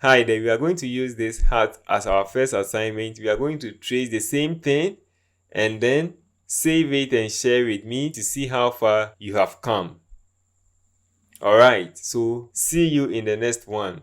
Hi there, we are going to use this hat as our first assignment. We are going to trace the same thing and then save it and share with me to see how far you have come. Alright, so see you in the next one.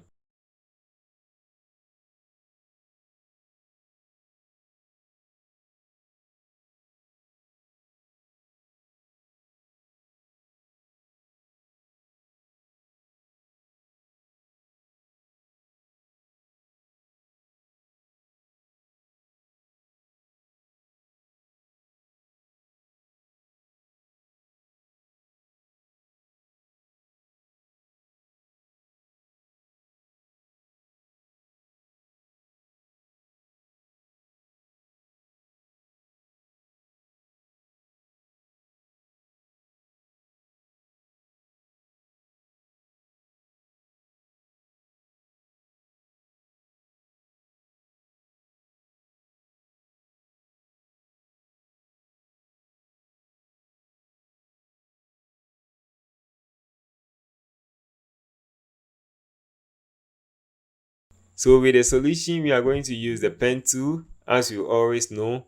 So with the solution, we are going to use the pen tool, as you always know.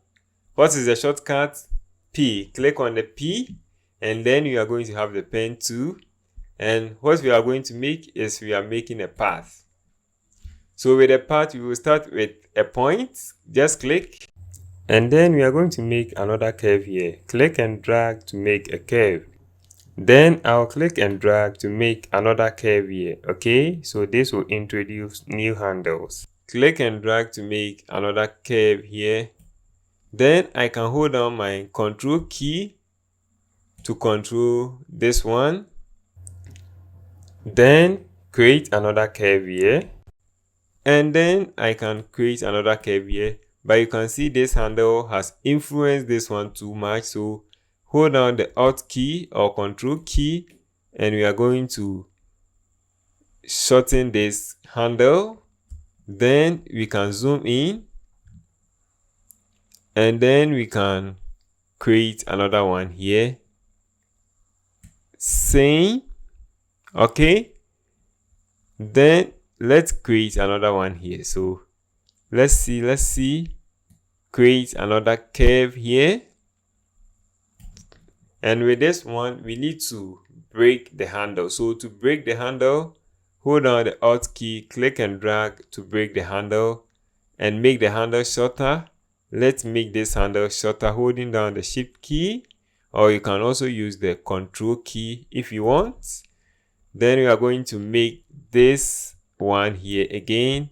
What is the shortcut? P. Click on the P and then you are going to have the pen tool. And what we are going to make is we are making a path. So with a path, we will start with a point. Just click. And then we are going to make another curve here. Click and drag to make a curve. Then I'll click and drag to make another curve here. Okay, so this will introduce new handles. Click and drag to make another curve here. Then I can hold down my control key to control this one. Then create another curve here. And then I can create another curve here. But you can see this handle has influenced this one too much. So hold down the Alt key or Control key and we are going to shorten this handle. Then we can zoom in and then we can create another one here. Same. Okay. Then let's create another one here. So let's see. Create another curve here. And with this one, we need to break the handle. So to break the handle, hold down the Alt key, click and drag to break the handle and make the handle shorter. Let's make this handle shorter holding down the Shift key, or you can also use the Control key if you want. Then we are going to make this one here again.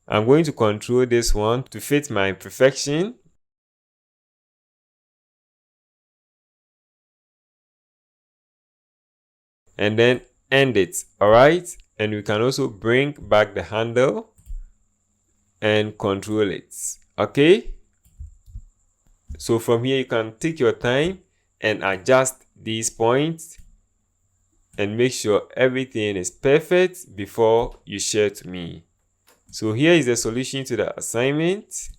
I'm going to control this one to fit my imperfection. And then end it. Alright, and we can also bring back the handle and control it. Okay, so from here you can take your time and adjust these points and make sure everything is perfect before you share to me. So here is the solution to the assignment.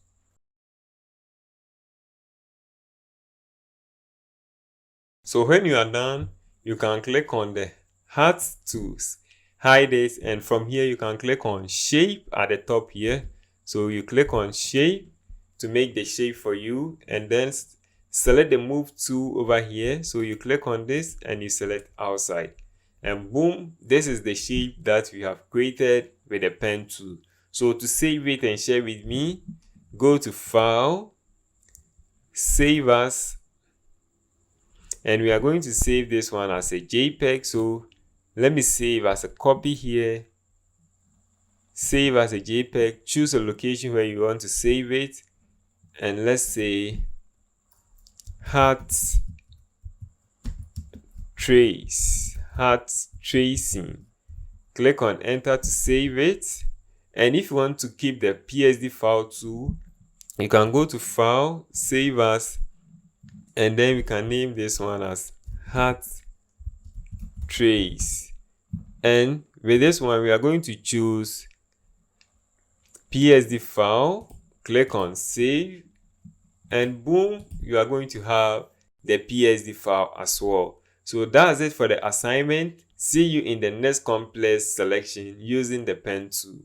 So when you are done, you can click on the hat tools, hide it, and from here you can click on shape at the top here. So you click on shape to make the shape for you and then select the move tool over here. So you click on this and you select outside and boom, this is the shape that we have created with the pen tool. So to save it and share with me, go to File, Save As, and we are going to save this one as a JPEG. So let me save as a copy here. Save as a JPEG. Choose a location where you want to save it. And let's say hat trace. Hat tracing. Click on enter to save it. And if you want to keep the PSD file too, you can go to File, Save As, and then we can name this one as hat trace. And with this one, we are going to choose PSD file, click on save, and boom, you are going to have the PSD file as well. So that's it for the assignment. See you in the next complex selection using the pen tool.